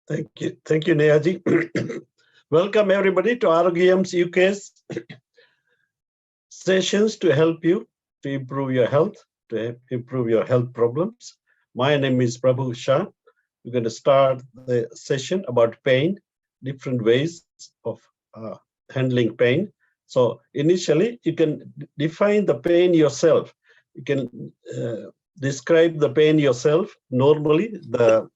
Thank you, Nehaji. Welcome everybody to RGM's UK's sessions to help you to improve your health, to improve your health problems. My name is Prabhu Shah. We're going to start the session about pain, different ways of handling pain. So initially, you can define the pain yourself. You can describe the pain yourself. Normally, the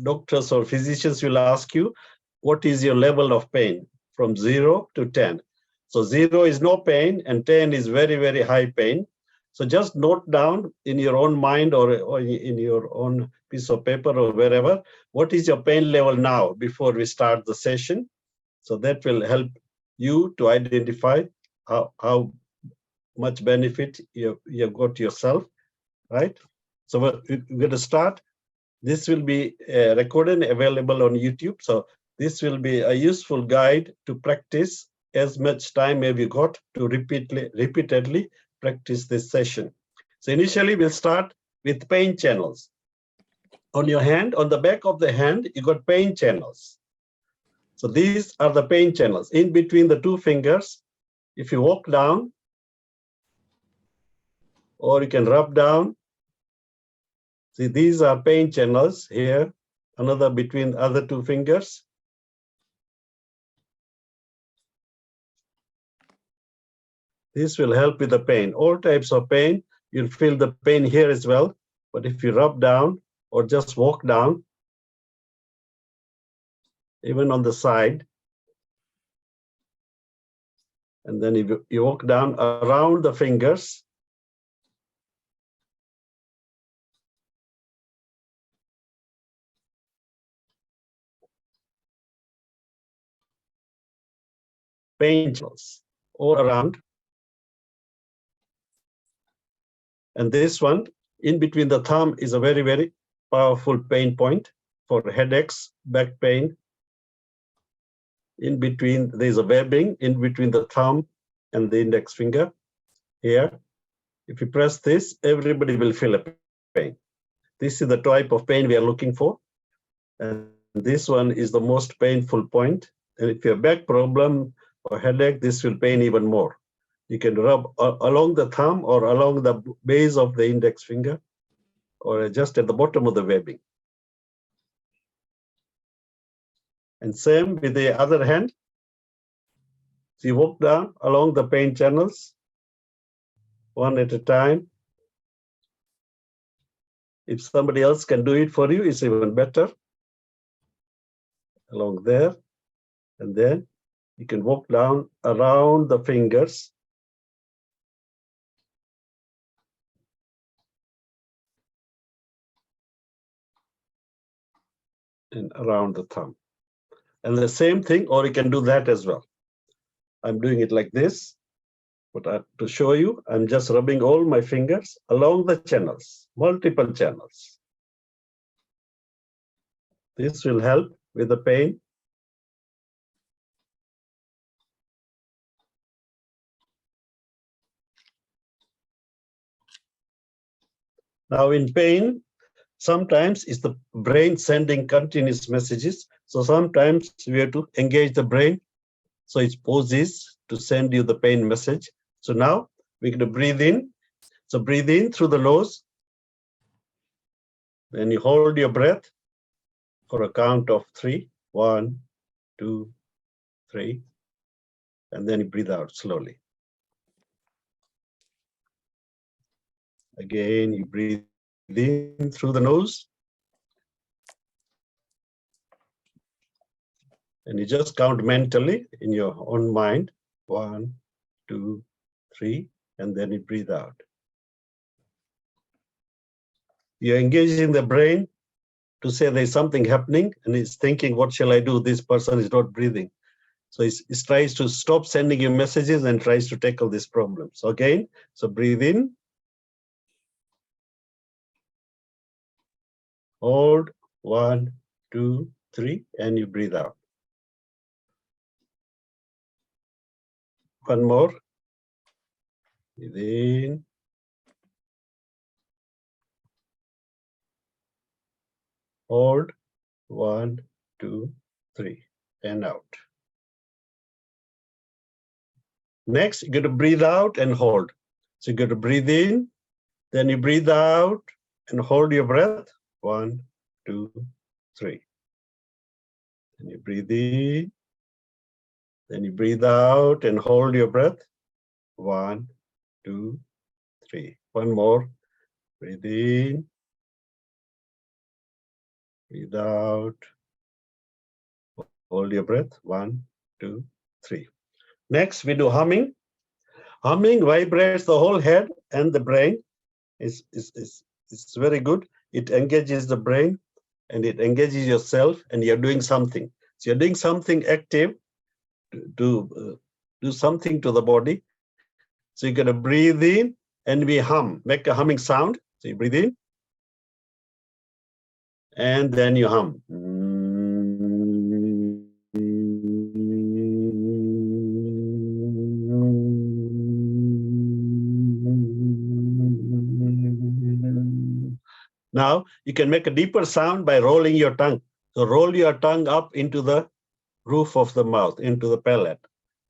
doctors or physicians will ask you, what is your level of pain from 0 to 10? So 0 is no pain and 10 is very, very high pain. So just note down in your own mind or in your own piece of paper or wherever, what is your pain level now before we start the session? So that will help you to identify how much benefit you've got yourself, right? So we're going to start. This will be recorded and available on YouTube. So this will be a useful guide to practice as much time as you got to repeatedly practice this session. So initially we'll start with pain channels. On your hand, on the back of the hand, you got pain channels. So these are the pain channels. In between the two fingers, if you walk down, or you can rub down, see, these are pain channels here, another between other two fingers. This will help with the pain. All types of pain, you'll feel the pain here as well. But if you rub down or just walk down, even on the side, and then if you walk down around the fingers, pain channels all around. And this one, in between the thumb, is a very, very powerful pain point for headaches, back pain. In between, there's a webbing in between the thumb and the index finger here. If you press this, everybody will feel a pain. This is the type of pain we are looking for. And this one is the most painful point. And if you have back problem or headache, this will pain even more. You can rub along the thumb or along the base of the index finger or just at the bottom of the webbing. And same with the other hand. So you walk down along the pain channels, one at a time. If somebody else can do it for you, it's even better. Along there, and then you can walk down around the fingers. And around the thumb. And the same thing, or you can do that as well. I'm doing it like this, but to show you, I'm just rubbing all my fingers along the channels, multiple channels. This will help with the pain. Now in pain, sometimes it's the brain sending continuous messages. So sometimes we have to engage the brain. So it pauses to send you the pain message. So now we're going to breathe in. So breathe in through the nose. Then you hold your breath for a count of 3. 1, 2, 3. And then you breathe out slowly. Again, you breathe in through the nose. And you just count mentally in your own mind. 1, 2, 3, and then you breathe out. You're engaging the brain to say there's something happening, and it's thinking, what shall I do? This person is not breathing. So it tries to stop sending you messages and tries to tackle this problem. So again, so breathe in. Hold, 1, 2, 3, and you breathe out. One more. Breathe in. Hold, 1, 2, 3, and out. Next, you're going to breathe out and hold. So you're going to breathe in, then you breathe out and hold your breath. 1, 2, 3. Then you breathe in, then you breathe out and hold your breath. 1, 2, 3. One more. Breathe in, breathe out, hold your breath. 1, 2, 3. Next, we do humming. Humming vibrates the whole head and the brain. It's very good. It engages the brain and it engages yourself, and you're doing something. So you're doing something active to do something to the body. So you're going to breathe in and we hum, make a humming sound. So you breathe in and then you hum. Now you can make a deeper sound by rolling your tongue. So roll your tongue up into the roof of the mouth, into the palate.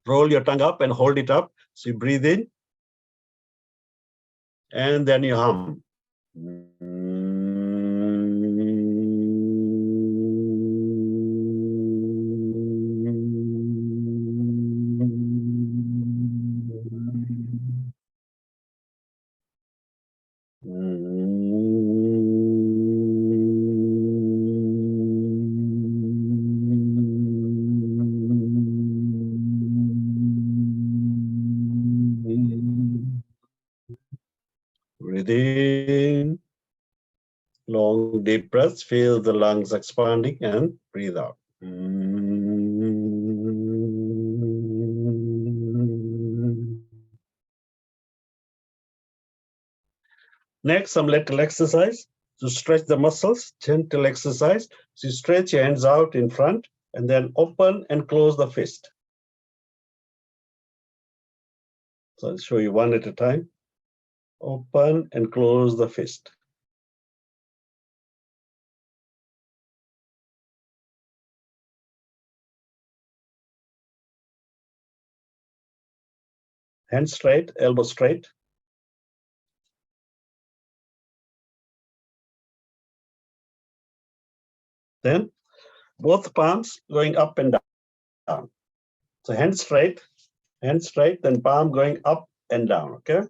Roll your tongue up and hold it up. So you breathe in and then you hum. Breathe in, long deep breaths, feel the lungs expanding and breathe out. Next, some little exercise to stretch the muscles, gentle exercise. So you stretch your hands out in front and then open and close the fist. So I'll show you one at a time. Open and close the fist. Hands straight, elbow straight. Then both palms going up and down. So hands straight, then palm going up and down, okay?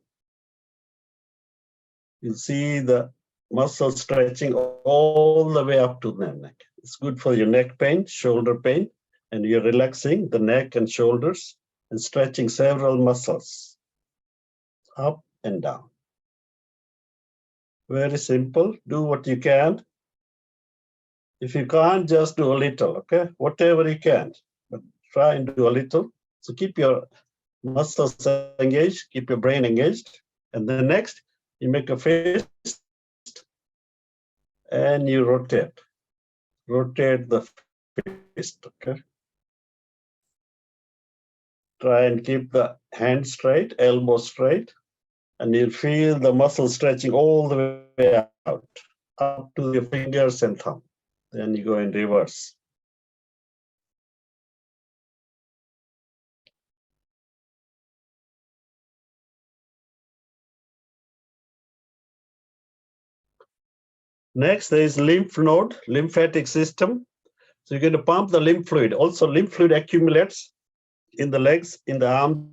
You see the muscle stretching all the way up to the neck. It's good for your neck pain, shoulder pain, and you're relaxing the neck and shoulders and stretching several muscles up and down. Very simple. Do what you can. If you can't, just do a little, okay? Whatever you can, but try and do a little. So keep your muscles engaged, keep your brain engaged. And then next, you make a fist and you rotate. Rotate the fist, okay? Try and keep the hand straight, elbow straight, and you'll feel the muscle stretching all the way out, up to your fingers and thumb. Then you go in reverse. Next, there is lymph node, lymphatic system. So you're going to pump the lymph fluid. Also, lymph fluid accumulates in the legs, in the arms.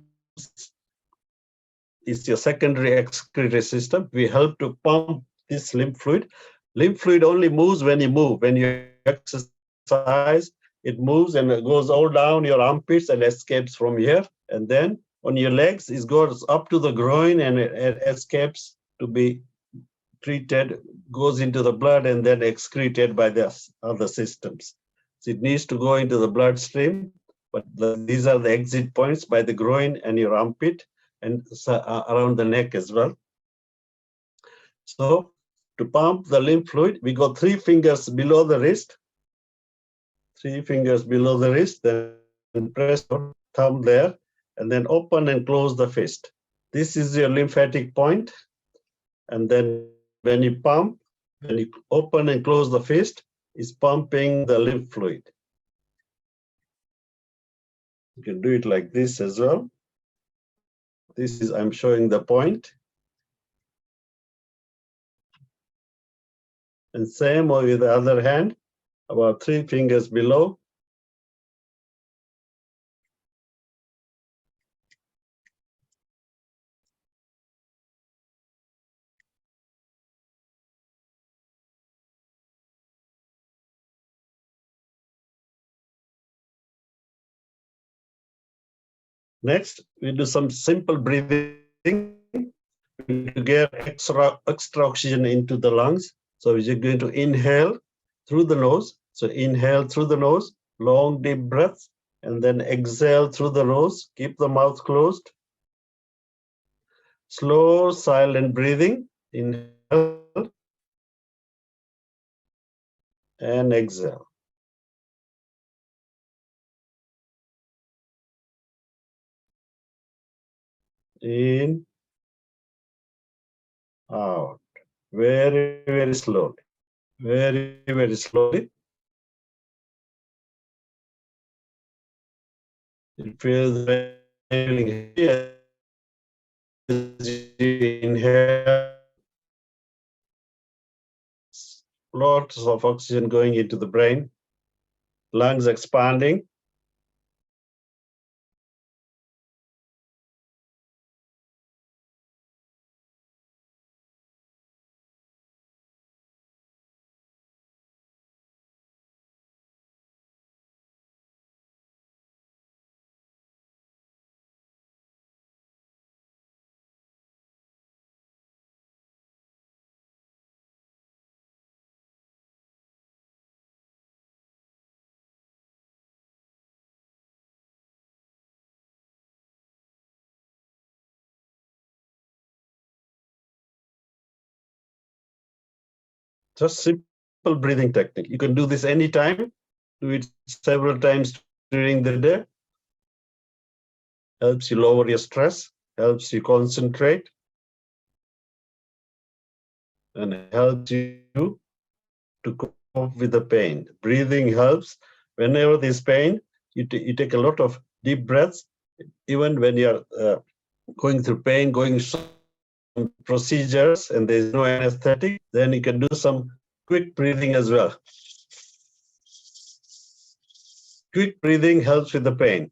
It's your secondary excretory system. We help to pump this lymph fluid. Lymph fluid only moves when you move. When you exercise, it moves and it goes all down your armpits and escapes from here. And then on your legs, it goes up to the groin and it escapes to be treated, goes into the blood and then excreted by the other systems. So it needs to go into the bloodstream, but these are the exit points by the groin and your armpit and around the neck as well. So to pump the lymph fluid, we go 3 fingers below the wrist, 3 fingers below the wrist, then press your thumb there, and then open and close the fist. This is your lymphatic point. And then when you pump, when you open and close the fist, is pumping the lymph fluid. You can do it like this as well. This is, I'm showing the point. And same with the other hand, about 3 fingers below. Next, we do some simple breathing to get extra oxygen into the lungs. So we're going to inhale through the nose. So inhale through the nose, long deep breaths, and then exhale through the nose. Keep the mouth closed. Slow, silent breathing. Inhale and exhale. In, out. Very, very slowly. Very, very slowly. It feels very heavy as you inhale. Lots of oxygen going into the brain. Lungs expanding. Just simple breathing technique. You can do this anytime. Do it several times during the day. Helps you lower your stress, helps you concentrate, and helps you to cope with the pain. Breathing helps. Whenever there's pain, you take a lot of deep breaths. Even when you're going through pain, going some procedures, and there's no anesthetic, then you can do some quick breathing as well. Quick breathing helps with the pain.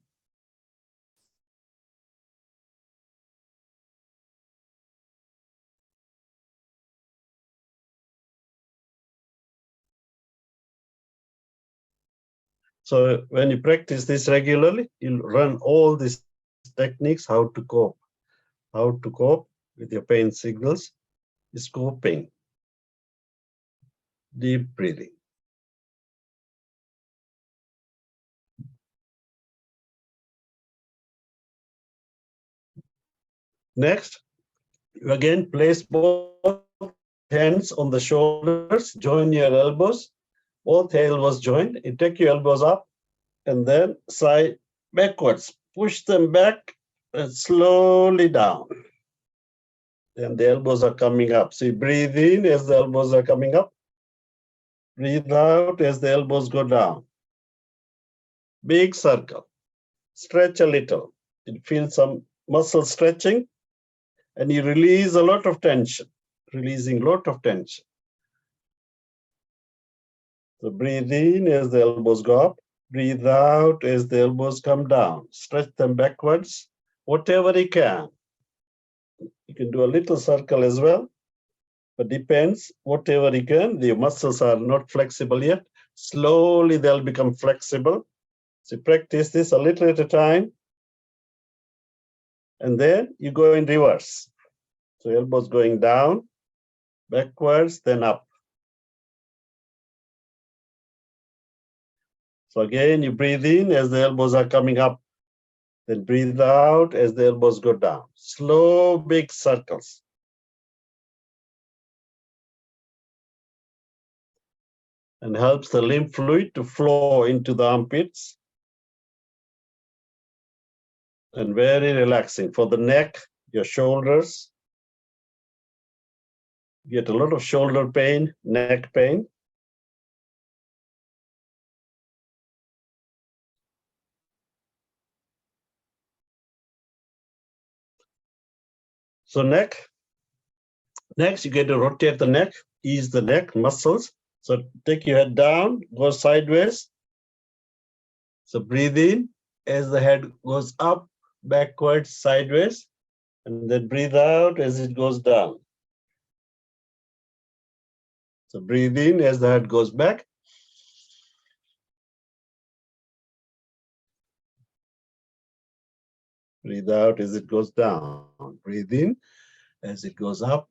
So when you practice this regularly, you'll run all these techniques, how to cope with your pain signals, is coping, deep breathing. Next, you again place both hands on the shoulders, join your elbows, both elbows joined. You take your elbows up and then side backwards. Push them back and slowly down. And the elbows are coming up. So you breathe in as the elbows are coming up. Breathe out as the elbows go down. Big circle. Stretch a little. You feel some muscle stretching and you release a lot of tension. Releasing a lot of tension. So breathe in as the elbows go up. Breathe out as the elbows come down. Stretch them backwards, whatever you can. You can do a little circle as well, but depends, whatever you can. The muscles are not flexible yet. Slowly they'll become flexible. So practice this a little at a time. And then you go in reverse. So elbows going down, backwards, then up. So again, you breathe in as the elbows are coming up. Then breathe out as the elbows go down. Slow, big circles. And helps the lymph fluid to flow into the armpits. And very relaxing for the neck, your shoulders. You get a lot of shoulder pain, neck pain. So next you get to rotate the neck, ease the neck muscles. So take your head down, go sideways. So breathe in as the head goes up, backwards, sideways, and then breathe out as it goes down. So breathe in as the head goes back. Breathe out as it goes down. Breathe in as it goes up.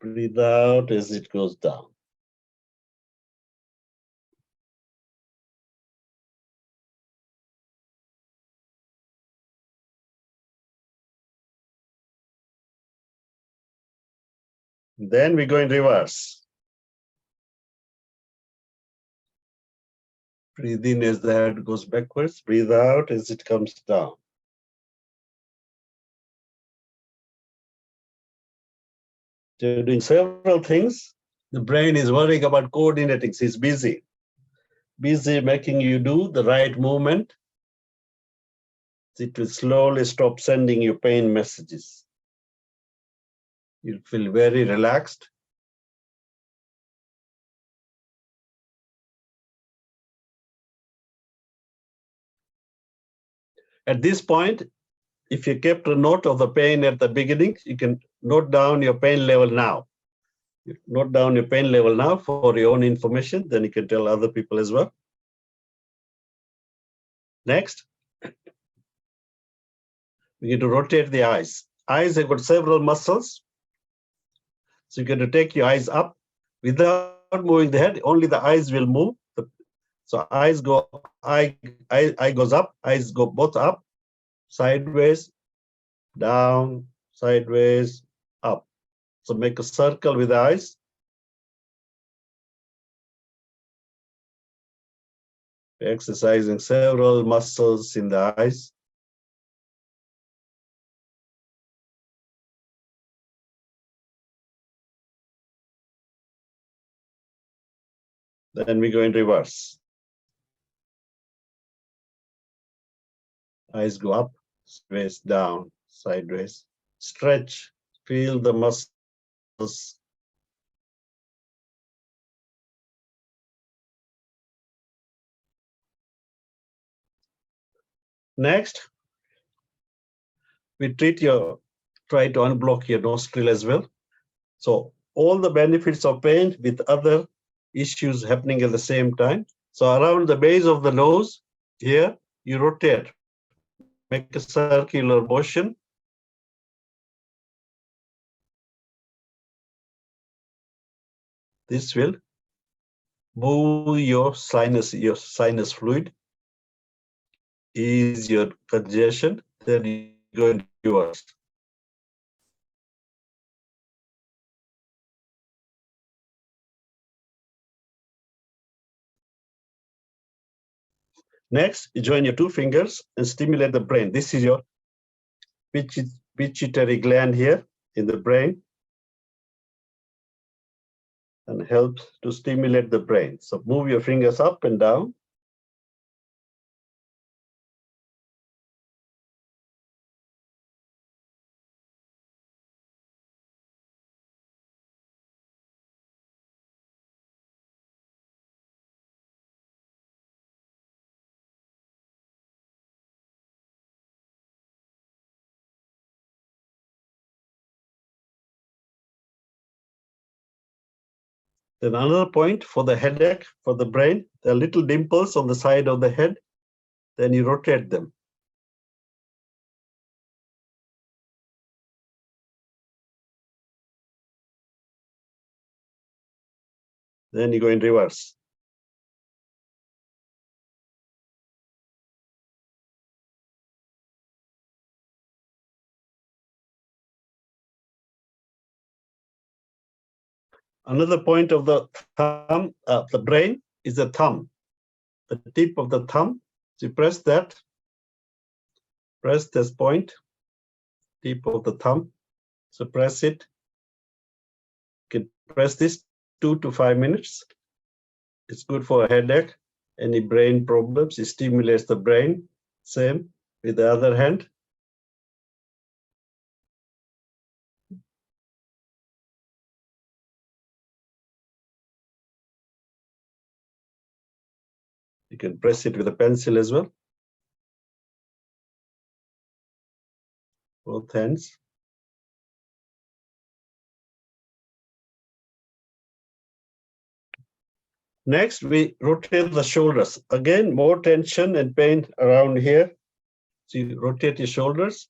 Breathe out as it goes down. Then we go in reverse. Breathe in as the head goes backwards. Breathe out as it comes down. You're doing several things. The brain is worrying about coordinating. It's busy making you do the right movement. It will slowly stop sending you pain messages. You'll feel very relaxed. At this point, if you kept a note of the pain at the beginning, you can note down your pain level now. You note down your pain level now for your own information, then you can tell other people as well. Next, we get to rotate the eyes. Eyes have got several muscles. So you're going to take your eyes up without moving the head, only the eyes will move. So eyes go, eye goes up, eyes go both up, sideways, down, sideways, up. So make a circle with the eyes. Exercising several muscles in the eyes. Then we go in reverse. Eyes go up, sideways, down, sideways. Stretch, feel the muscles. Next, we try to unblock your nostril as well. So all the benefits of pain with other issues happening at the same time. So around the base of the nose, here, you rotate, make a circular motion. This will move your sinus fluid, ease your congestion, then you go into reverse. Next, you join your two fingers and stimulate the brain. This is your pituitary gland here in the brain and helps to stimulate the brain. So move your fingers up and down. Then another point for the headache, for the brain, there are little dimples on the side of the head. Then you rotate them. Then you go in reverse. Another point of the thumb, the brain, is the thumb, the tip of the thumb. So you press that, press this point, tip of the thumb. So press it. You can press this 2 to 5 minutes. It's good for a headache, any brain problems. It stimulates the brain. Same with the other hand. You can press it with a pencil as well. Both hands. Next, we rotate the shoulders. Again, more tension and pain around here. So you rotate your shoulders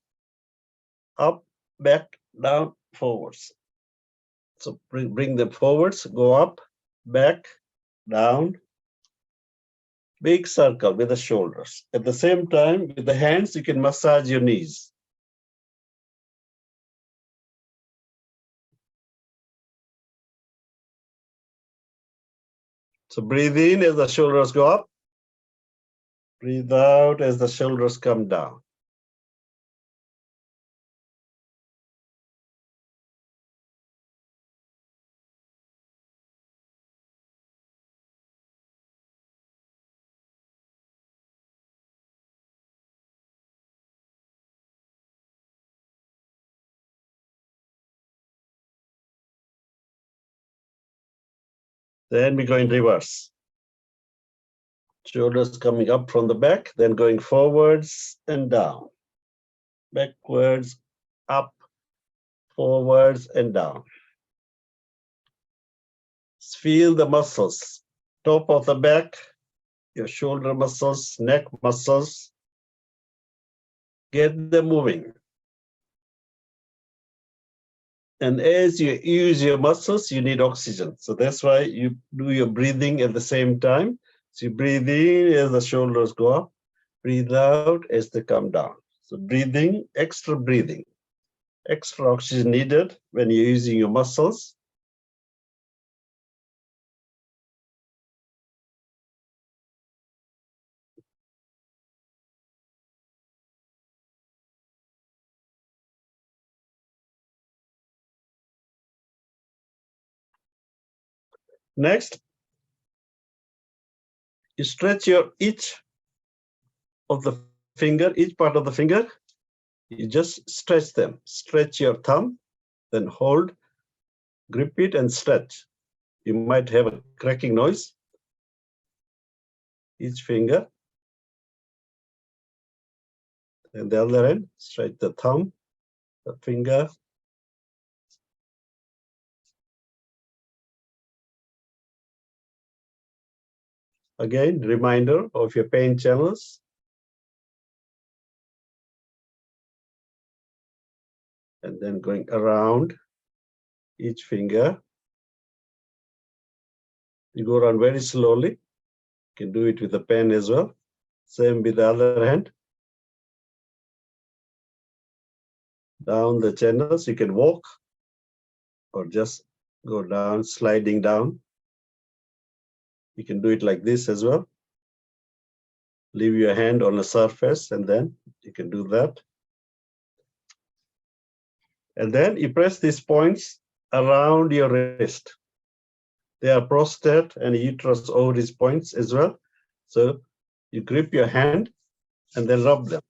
up, back, down, forwards. So bring them forwards, go up, back, down. Big circle with the shoulders. At the same time, with the hands, you can massage your knees. So breathe in as the shoulders go up. Breathe out as the shoulders come down. Then we go in reverse. Shoulders coming up from the back, then going forwards and down. Backwards, up, forwards and down. Feel the muscles, top of the back, your shoulder muscles, neck muscles. Get them moving. And as you use your muscles, you need oxygen. So that's why you do your breathing at the same time. So you breathe in as the shoulders go up, breathe out as they come down. So breathing, extra oxygen needed when you're using your muscles. Next, you stretch your each of the finger, each part of the finger, you just stretch them. Stretch your thumb, then hold, grip it and stretch. You might have a cracking noise. Each finger. And the other end, stretch the thumb, the finger. Again, reminder of your pain channels. And then going around each finger. You go around very slowly. You can do it with the pen as well. Same with the other hand. Down the channels, you can walk or just go down, sliding down. You can do it like this as well. Leave your hand on a surface and then you can do that. And then you press these points around your wrist. They are prostate and uterus ovaries points as well. So you grip your hand and then rub them.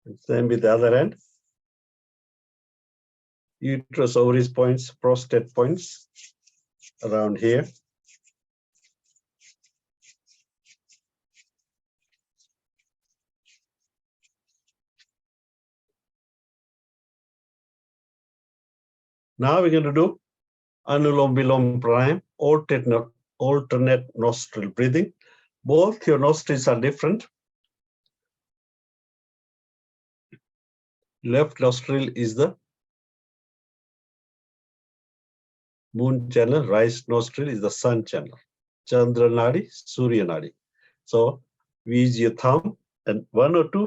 And same with the other hand. Uterus ovaries points, prostate points around here. Now we're going to do Anulom Vilom Pranayam, alternate nostril breathing. Both your nostrils are different. Left nostril is the moon channel, right nostril is the sun channel. Chandra Nadi, Surya Nadi. So we use your thumb and one or two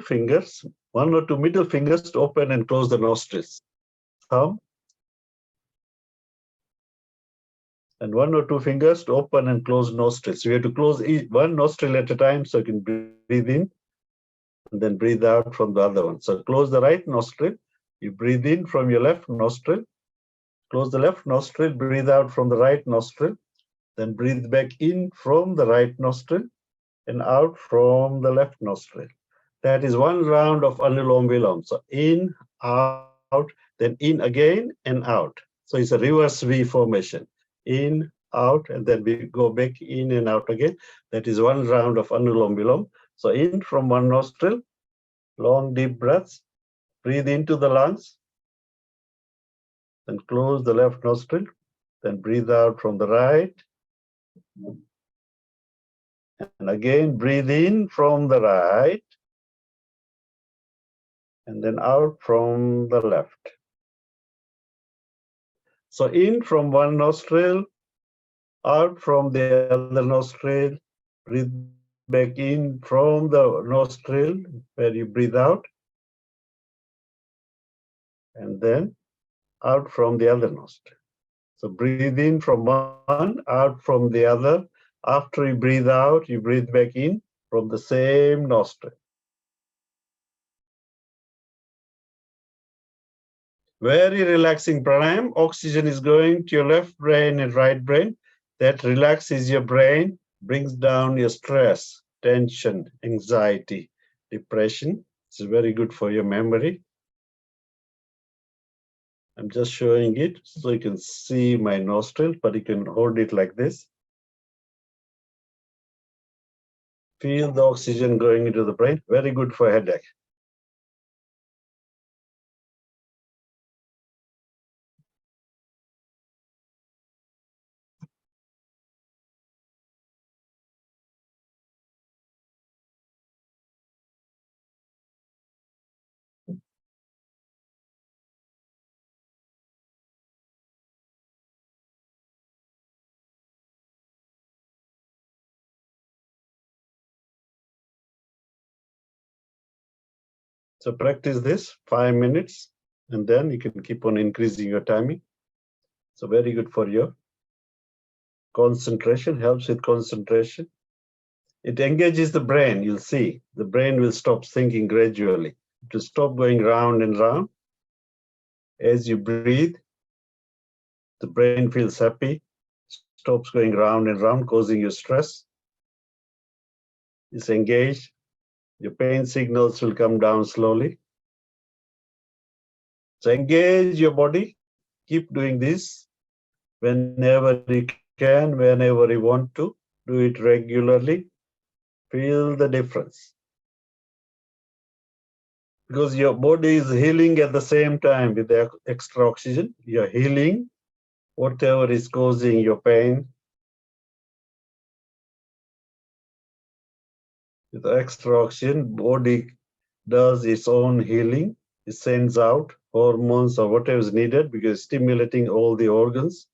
middle fingers to open and close the nostrils. Thumb and one or two fingers to open and close nostrils. So we have to close one nostril at a time so you can breathe in and then breathe out from the other one. So close the right nostril, you breathe in from your left nostril, close the left nostril, breathe out from the right nostril, then breathe back in from the right nostril and out from the left nostril. That is one round of Anulom Vilom. So in, out, then in again and out. So it's a reverse V formation. In, out, and then we go back in and out again. That is one round of Anulom Vilom. So in from one nostril, long deep breaths, breathe into the lungs, then close the left nostril, then breathe out from the right, and again breathe in from the right, and then out from the left. So in from one nostril, out from the other nostril, breathe back in from the nostril where you breathe out, and then out from the other nostril. So breathe in from one, out from the other. After you breathe out, you breathe back in from the same nostril. Very relaxing pranayam. Oxygen is going to your left brain and right brain. That relaxes your brain, brings down your stress, tension, anxiety, depression. It's very good for your memory. I'm just showing it so you can see my nostril, but you can hold it like this. Feel the oxygen going into the brain. Very good for headache. So practice this 5 minutes, and then you can keep on increasing your timing. So very good for your concentration, helps with concentration. It engages the brain, you'll see. The brain will stop thinking gradually. It will stop going round and round. As you breathe, the brain feels happy, stops going round and round, causing you stress. It's engaged. Your pain signals will come down slowly. So engage your body. Keep doing this whenever you can, whenever you want to. Do it regularly. Feel the difference. Because your body is healing at the same time with the extra oxygen. You're healing whatever is causing your pain. With the extra oxygen, body does its own healing. It sends out hormones or whatever is needed because it's stimulating all the organs.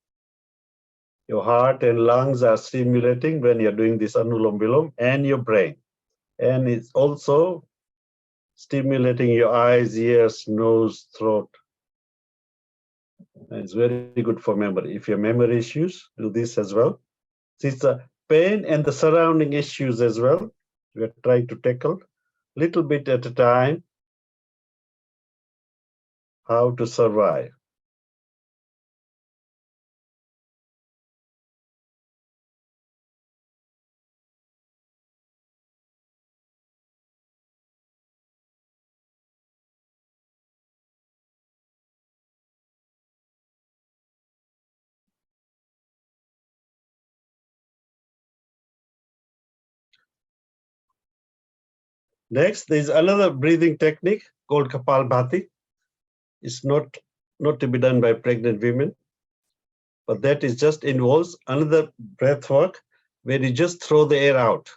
Your heart and lungs are stimulating when you're doing this Anulom Vilom, and your brain. And it's also stimulating your eyes, ears, nose, throat. And it's very good for memory. If you have memory issues, do this as well. It's the pain and the surrounding issues as well. We're trying to tackle little bit at a time how to survive. Next, there's another breathing technique called Kapalbhati. It's not to be done by pregnant women, but that is just involves another breath work where you just throw the air out.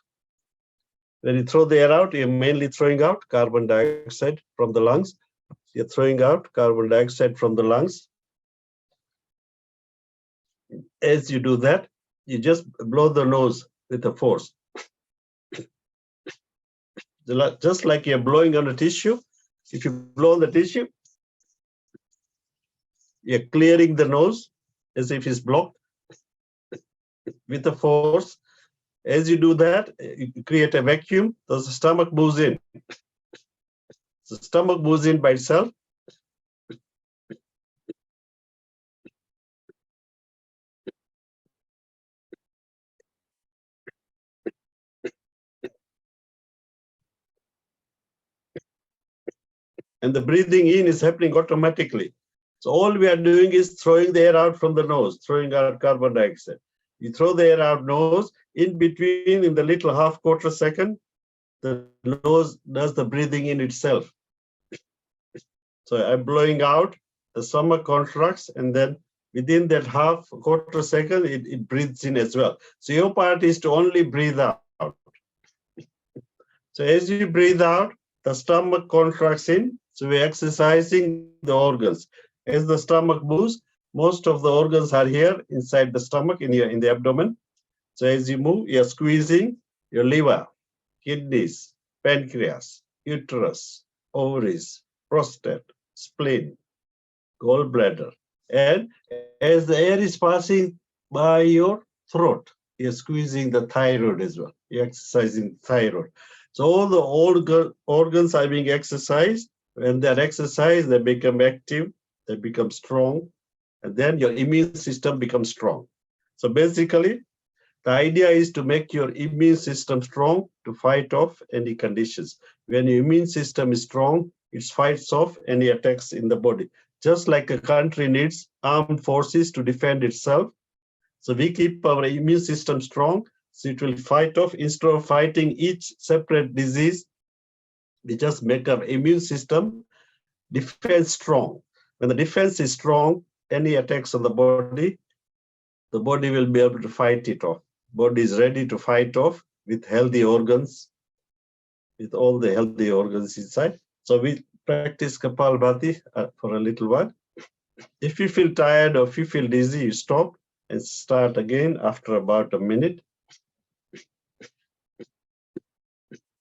When you throw the air out, you're mainly throwing out carbon dioxide from the lungs. You're throwing out carbon dioxide from the lungs. As you do that, you just blow the nose with a force. Just like you're blowing on a tissue. If you blow on the tissue, you're clearing the nose as if it's blocked with a force. As you do that, you create a vacuum, the stomach moves in. The stomach moves in by itself. and the breathing in is happening automatically. So all we are doing is throwing the air out from the nose, throwing out carbon dioxide. You throw the air out nose, in between, in the little half quarter second, the nose does the breathing in itself. So I'm blowing out, the stomach contracts, and then within that half quarter second, it breathes in as well. So your part is to only breathe out. So as you breathe out, the stomach contracts in. So we're exercising the organs. As the stomach moves, most of the organs are here inside the stomach, in the abdomen. So as you move, you're squeezing your liver, kidneys, pancreas, uterus, ovaries, prostate, spleen, gallbladder. And as the air is passing by your throat, you're squeezing the thyroid as well. You're exercising thyroid. So all the organs are being exercised. When they're exercised, they become active, they become strong, and then your immune system becomes strong. So basically, the idea is to make your immune system strong to fight off any conditions. When your immune system is strong, it fights off any attacks in the body. Just like a country needs armed forces to defend itself, so we keep our immune system strong, so it will fight off. Instead of fighting each separate disease, we just make our immune system defense strong. When the defense is strong, any attacks on the body will be able to fight it off. Body is ready to fight off with healthy organs, with all the healthy organs inside. So we practice Kapalbhati for a little while. If you feel tired or if you feel dizzy, you stop and start again after about a minute.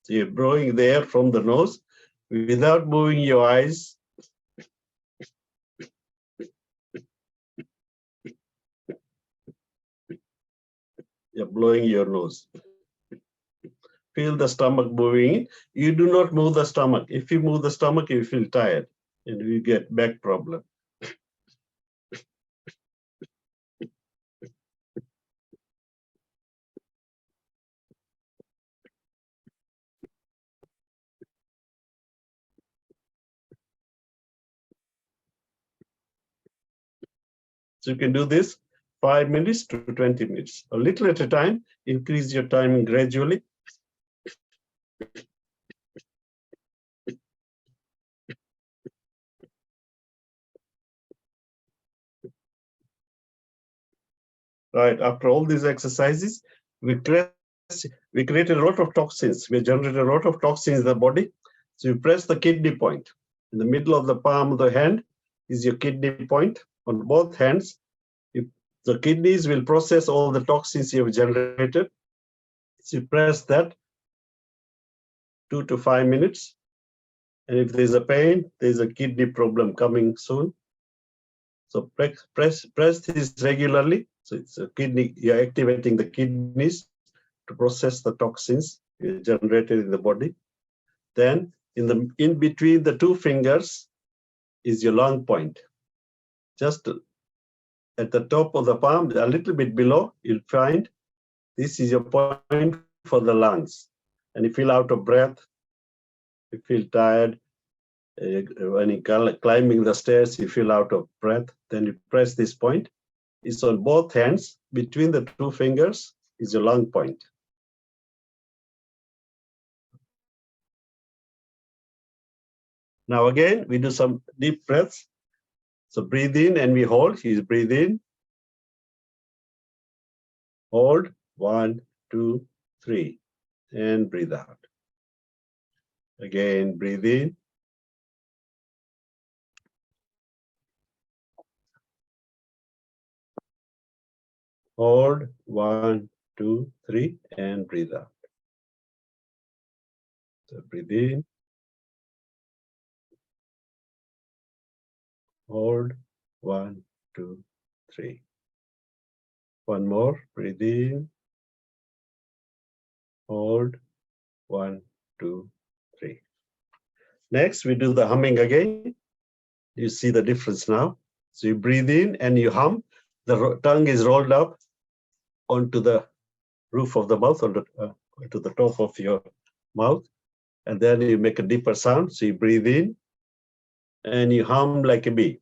So you're blowing the air from the nose without moving your eyes. You're blowing your nose. Feel the stomach moving. You do not move the stomach. If you move the stomach, you feel tired and you get back problem. So you can do this 5 minutes to 20 minutes, a little at a time. Increase your time gradually. Right, after all these exercises, we create a lot of toxins. We generate a lot of toxins in the body. So you press the kidney point. In the middle of the palm of the hand is your kidney point. On both hands, the kidneys will process all the toxins you have generated. So you press that 2 to 5 minutes. And if there's a pain, there's a kidney problem coming soon. So press this regularly. So it's a kidney, you're activating the kidneys to process the toxins generated in the body. Then in between the two fingers is your lung point. Just at the top of the palm, a little bit below, you'll find this is your point for the lungs. And you feel out of breath, you feel tired. When you're climbing the stairs, you feel out of breath. Then you press this point. It's on both hands. Between the two fingers is your lung point. Now again, we do some deep breaths. So breathe in and we hold. You breathe in. Hold. 1, 2, 3. And breathe out. Again, breathe in. Hold. 1, 2, 3. And breathe out. So breathe in. Hold. 1, 2, 3. One more. Breathe in. Hold. 1, 2, 3. Next, we do the humming again. You see the difference now. So you breathe in and you hum. The tongue is rolled up onto the roof of the mouth, onto the top of your mouth. And then you make a deeper sound. So you breathe in and you hum like a bee.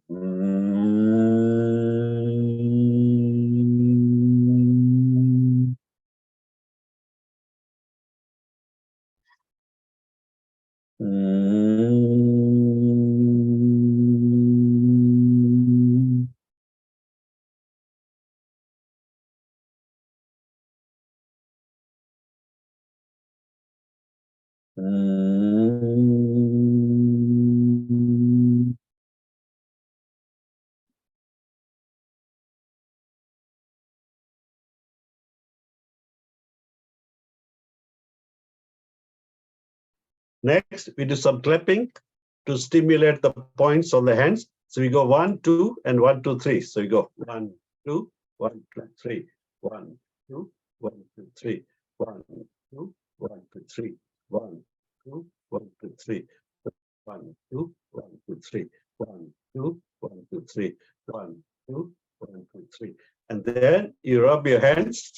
Next, we do some clapping to stimulate the points on the hands. So we go 1, 2, and 1, 2, 3. So we go 1, 2, 1, 2, 3, 1, 2, 1, 2, 3, 1, 2, 1, 2, 3, 1, 2, 1, 2, 3, 1, 2, 1, 2, 3, 1, 2, 1, 2, 3, 1, 2, 1, 2, 3. And then you rub your hands.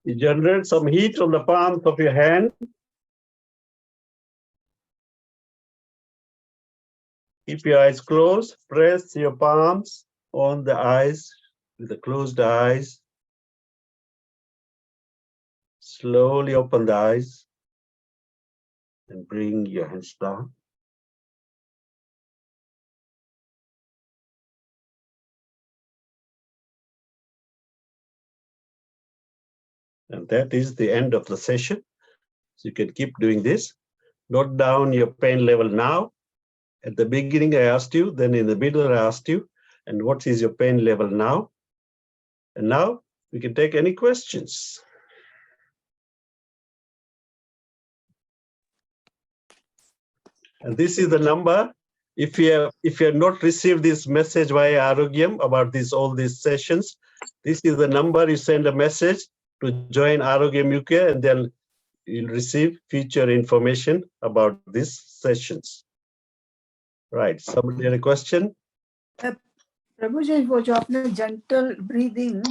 You generate some heat on the palms of your hand. Keep your eyes closed. Press your palms on the eyes with the closed eyes. Slowly open the eyes and bring your hands down. And that is the end of the session. So you can keep doing this. Note down your pain level now. At the beginning, I asked you, then in the middle, I asked you, and what is your pain level now? And now we can take any questions. And this is the number. If you have not received this message via Arogyam about all these sessions, this is the number. You send a message to join Arogyam UK, and then you'll receive future information about these sessions. Right. Somebody had a question? प्रभु जी, वो जो आपने gentle breathing